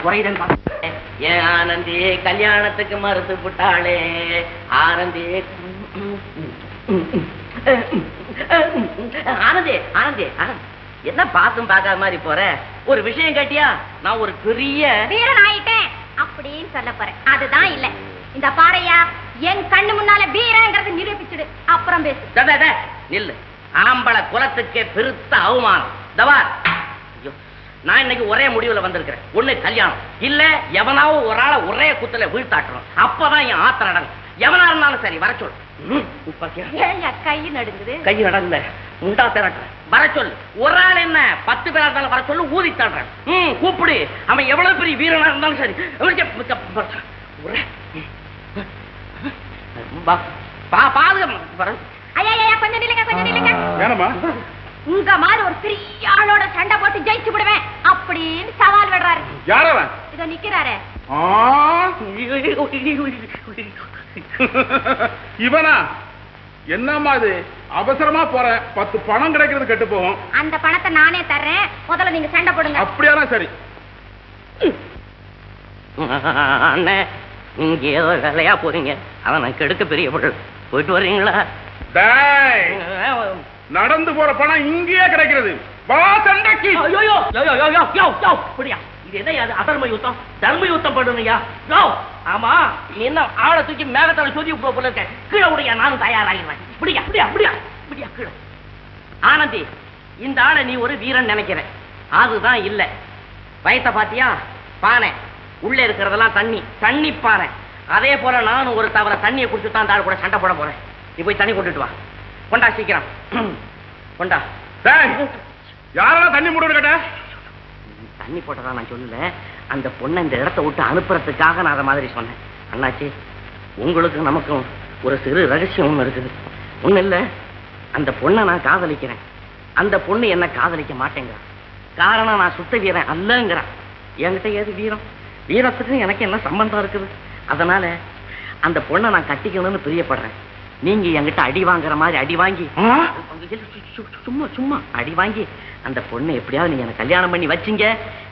குறையுதுன்னு ஏன் ஆனந்தி கல்யாணத்துக்கு மறுத்து விட்டாளே ஆனந்தி. ஆனந்தி ஆனந்தி என்ன பாத்தும் பார்க்காத மாதிரி போற? ஒரு விஷயம் கேட்டியா? நான் ஒரு பெரிய வீரன் ஆயிட்டேன் அப்படின்னு சொல்ல போறேன். அதுதான் இல்ல. இந்த பாறையா என் கண்ணு முன்னால வீரங்கிறத நிரூபிச்சுடு, அப்புறம் பேசு. நில்லு. ஆம்பளை குலத்துக்கே பெருத்த அவமானம். தவார், நான் இன்னைக்கு ஒரே முடிவுல வந்திருக்கிறேன். ஒண்ணு கல்யாணம், இல்ல எவனாவும் ஒரு ஆளை ஒரே குத்துல வீழ்த்தாட்டுறோம். அப்பதான் என் ஆத்திரம் நடக்கும். எவனா இருந்தாலும் சரி வர சொல். கை நடுங்குது. கை நடங்கல முண்டா திரட்டுற. வர சொல்லு. ஒரு ஆள் என்ன 10 பேரா இருந்தாலும் வர சொல்லு. ஊதி தள்ளுறேன். கூப்பிடு. அவன் எவ்வளவு பெரிய வீரனா இருந்தாலும் சரி. கொஞ்சம் நில்லுங்க, கொஞ்சம் நில்லுங்க. உங்க மாதிரி ஒரு பெரிய ஆளோட சண்டை போட்டு ஜெயிச்சு விடுவேன் அப்படின்னு சவால் விடுறாரு. யாரவன்? இதோ நிக்கிறாரு. இவனா? என்னம்மா இது? அவசரமா போற 10 பணம் கிடைக்கிறது கெட்டு போகும். அந்த பணத்தை நானே தர்றேன், முதல்ல நீங்க சண்டை போடுங்க. அப்படியானா சரி. அண்ணே, நீங்க ஏதோ வேலையா போறீங்க. அவன் கெடுக்க பெரிய பொருள். போயிட்டு வர்றீங்களா? நடந்து போற பணம் இங்கேயே கிடைக்கிறது. வா சண்டைக்கு. இது என்ன அதர்ம யுத்தம்? தர்ம யுத்தம் பண்ணுங்கய்யா. ஆமா, நீ என்ன ஆளை தூக்கி மேகத்தால சொதி போல இருக்க? கீழே உடைய நானும் தயாராகிறேன். இப்படியா அப்படியா அப்படியா இப்படியா கீழே. ஆனந்தி, இந்த ஆளை நீ ஒரு வீரன் நினைக்கிற. அதுதான் இல்ல. வயத்தை பாத்தியா? பானை உள்ள இருக்கிறதெல்லாம் தண்ணி, தண்ணி பானை. அதே போல நானும் ஒரு தவற தண்ணியை குடிச்சு தான் அந்த ஆள் கூட சண்டை போட போறேன். நீ போய் தண்ணி கொண்டுட்டு வா. கொண்டா சீக்கிரம் கொண்டா. யாரெல்லாம் தண்ணி மூட கேட்ட? தண்ணி போட்டதா நான் சொல்லல. அந்த பொண்ணை இந்த இடத்த விட்டு அனுப்புறதுக்காக நான் அதை மாதிரி சொன்னேன். அண்ணாச்சி, உங்களுக்கு நமக்கும் ஒரு சிறு ரகசியம் ஒண்ணு இருக்குது. ஒண்ணு இல்ல, அந்த பொண்ணை நான் காதலிக்கிறேன். அந்த பொண்ணு என்ன காதலிக்க மாட்டேங்கிறான். காரணம் நான் சுத்த வீரன் அல்லங்கிறான். என்கிட்ட ஏது வீரம்? வீரத்துக்கு எனக்கு என்ன சம்பந்தம் இருக்குது? அதனால அந்த பொண்ணை நான் கட்டிக்கணும்னு பிரியப்படுறேன். நீங்க என்கிட்ட அடி வாங்குற மாதிரி அடி வாங்கி, சும்மா சும்மா அடி வாங்கி அந்த பொண்ணை எப்படியாவது நீங்க எனக்கு கல்யாணம் பண்ணி வச்சிங்க.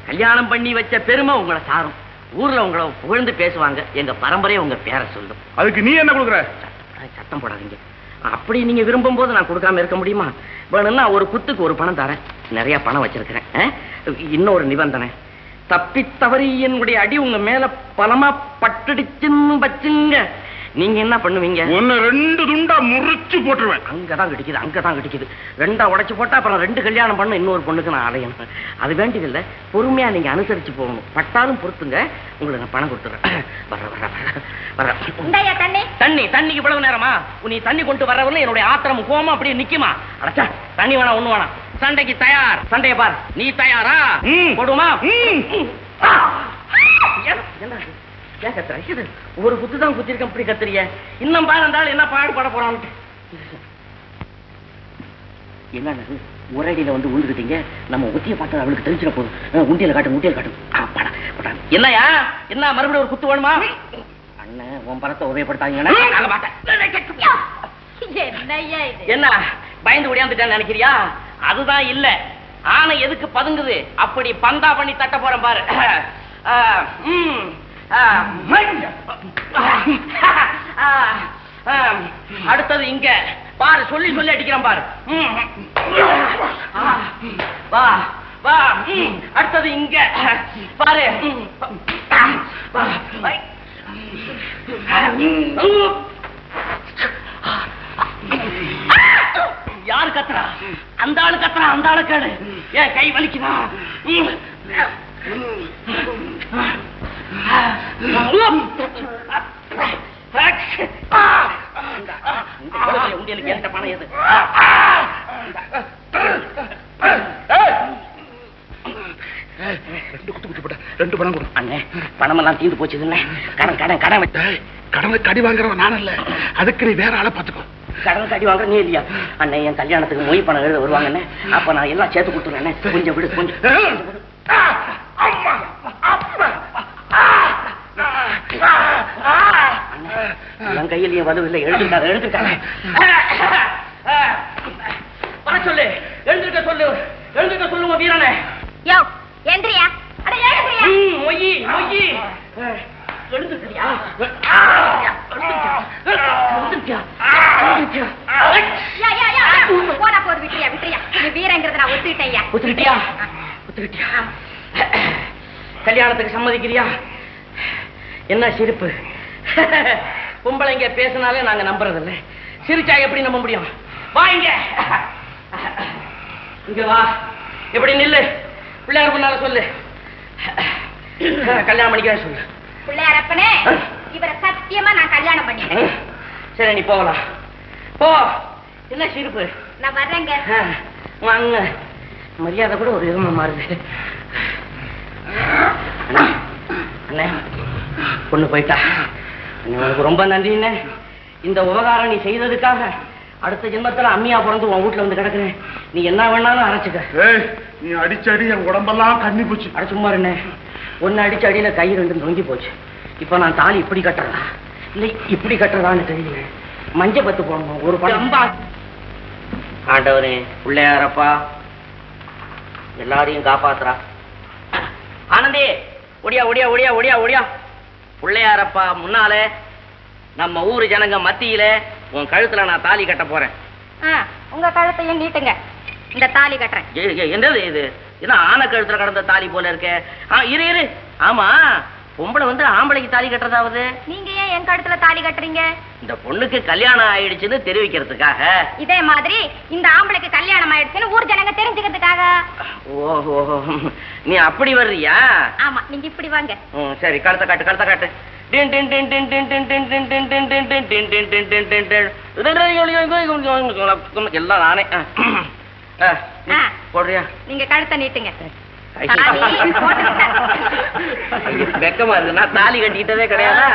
கல்யாணம் பண்ணி வச்ச பெருமை உங்களை சாரும். ஊர்ல உங்களை புகழ்ந்து பேசுவாங்க. எங்க பரம்பரையை உங்க பேரை சொல்லும். அதுக்கு நீ என்ன கொடுக்குற? சத்தம் போடாதீங்க. அப்படி நீங்க விரும்பும் போது நான் கொடுக்காம இருக்க முடியுமா? வேணும்னா ஒரு குத்துக்கு ஒரு பணம் தரேன். நிறைய பணம் வச்சிருக்கிறேன். இன்னொரு நிபந்தனை, தப்பி தவறி என்னுடைய அடி உங்க மேல பலமா பட்டுடுச்சுன்னு வச்சுங்க. நீங்க என்ன பண்ணுவீங்க? ஒன்னு 2 துண்டா முறிச்சு போட்டுருவேன். அங்கதான் கிடைக்குது, அங்கதான் கிடைக்குது. 2 உடைச்சு போட்டா அப்புறம் 2 கல்யாணம் பண்ண இன்னொரு பொண்ணுக்கு நான் அடையணும். அது வேண்டியதில்லை. பொறுமையா நீங்க அனுசரிச்சு போகணும். பட்டாலும் பொறுத்துங்க. உங்களுக்கு நான் பணம் கொடுத்துறேன். வர வர வர வர. தண்ணி தண்ணி தண்ணிக்கு இவ்வளவு நேரமா? நீ தண்ணி கொண்டு வரவில்லை. என்னுடைய ஆத்திரம் கோமா அப்படியே நிக்குமா? அடச்சா, தண்ணி வேணாம், ஒண்ணு வேணாம். சண்டைக்கு தயார். சண்டையை பார். நீ தயாரா? போடுமா? என்ன ஏன் கத்துற? ஒரு குத்து தான் குத்திருக்கேன். இப்படி கத்துறிய? இன்னும் பாரு அந்த ஆள் என்ன பாடுபட போறான். என்ன ஒரு அடியில வந்து விழுந்துக்கிட்டீங்க. நம்ம ஒத்திய பார்த்தா அவளுக்கு தெரிஞ்சிட போதும். உண்டியல காட்டும், உண்டியல் காட்டும். என்னையா என்ன மறுபடியும் ஒரு குத்து வேணுமா? அண்ணன் உன் பணத்தை உபயோகப்படுத்தாங்க. என்ன பயந்து ஓடியாந்துட்டான்னு நினைக்கிறியா? அதுதான் இல்ல. ஆனா எதுக்கு பதுங்குது? அப்படி பந்தா பண்ணி தட்ட போறேன் பாரு. அடுத்தது இங்க பாரு. சொல்லி சொல்லி அடிக்கிறேன் பாரு. வா வா. அடுத்தது இங்க பாரு. யாரு கத்துறா? அந்த ஆளு கத்துறா. அந்த ஆளு கேளு. ஏன் கை வலிக்குதா? உண்டியலுக்கு எந்த பணம் எது? ரெண்டு பணம் கொடு. அண்ணே, பணமெல்லாம் தீர்ந்து போச்சு. கடன் கடன் கடன் கடனுக்கு அடி வாங்குறவன் நான் இல்ல. அதுக்கு நீ வேற ஆளை பாத்துக்கோ. கடன் அடி வாங்குற நீ இல்லையா? அண்ணே, என் கல்யாணத்துக்கு மொய் பணம் எழுத வருவாங்கண்ணே. அப்ப நான் எல்லாம் சேர்த்து கொடுத்துருவேன். கொஞ்சம் விடு, கொஞ்சம். என் கையிலேயே வலுவில்லை. எழுதுட்டாரு, எழுதுட்டாரு. வர சொல்லு. எழுந்திருக்க சொல்லு. எழுந்திருக்க சொல்லுங்க வீரனே. யோ, எந்திரியா. அட எழுந்திரியா. மொய் ஐயே எழுந்துட்டியா போனா போது விட்டுறியா விட்டுறியா நீ வீரங்கிறத நான் ஒத்துக்கிட்டேயா ஒத்துக்கிட்டியா ஒத்துக்கிட்டியா கல்யாணத்துக்கு சம்மதிக்கிறியா என்ன சிரிப்பு பொம்பளைங்க பேசினாலே நாங்க நம்புறதில்லை சிரிச்சா எப்படி நம்ப முடியும் வா இங்க வா எப்படி நில்லு பிள்ளையார் முன்னால சொல்லு கல்யாணம் பண்ணிக்கிறேன் சொல்லு பிள்ளையாரப்பனே இவரை சத்தியமா நான் கல்யாணம் பண்ணிக்கிறேன் சரி நீ போகலாம் போ என்ன சிரிப்பு நான் வர்றேங்க வாங்க மரியாதை கூட ஒரு விதமா மாறுது அண்ணே பொண்ணு போயிட்டா உனக்கு ரொம்ப நன்றிண்ணே இந்த உபகாரம் நீ செய்ததுக்காக அடுத்த ஜென்மத்துல அம்மியா பிறந்து உன் வீட்டுல வந்து கிடக்குறேன் நீ என்ன வேணாலும் அரைச்சுக்க நீ அடிச்சடி என் உடம்பெல்லாம் கண்ணி போச்சு அட சும்மா இருண்ணே ஒன்னு அடிச்ச அடியில கை ரெண்டு நொங்கி போச்சு இப்ப நான் தாலி இப்படி கட்டுறதா இல்லை இப்படி கட்டுறதான்னு தெரியல மஞ்ச பத்து போடணும் ஒரு படம் ஆண்டவனே பிள்ளையாரப்பா எல்லாரையும் காப்பாத்துறா ஆனந்தி ஒடியா ஒடியா ஒடியா ஒடியா ஒடியா பிள்ளையாரப்பா முன்னாலே நம்ம ஊரு ஜனங்க மத்தியில உன் கழுத்துல நான் தாலி கட்ட போறேன் உங்க கழுத்தையும் நீட்டுங்க இந்த தாலி கட்டுறேன் என்னது இது என்ன ஆன கழுத்துல கடந்த தாலி போல இருக்கே இரு இரு ஆமா பொம்பளை வந்து ஆம்பளைக்கு தாலி கட்டுறதாவது நீங்க ஏன் என் கழுத்துல தாலி கட்டுறீங்க இந்த பொண்ணுக்கு கல்யாணம் ஆயிடுச்சுன்னு தெரிவிக்கிறதுக்காக இதே மாதிரி இந்த ஆம்பளைக்கு கல்யாணம் ஆயிடுச்சுன்னு ஊர் ஜனங்க தெரிஞ்சுக்கிறதுக்காக ஓஹோ நீ அப்படி வர்றியா ஆமா நீங்க இப்படி வாங்க சரி கழுத்த காட்டு கழுத்த காட்டு எல்லாம் நானே போடுறியா நீங்க கழுத்தை நீட்டுங்க வெக்கமா இருக்கு நான் தாலி கட்டிக்கிட்டதே கிடையாதா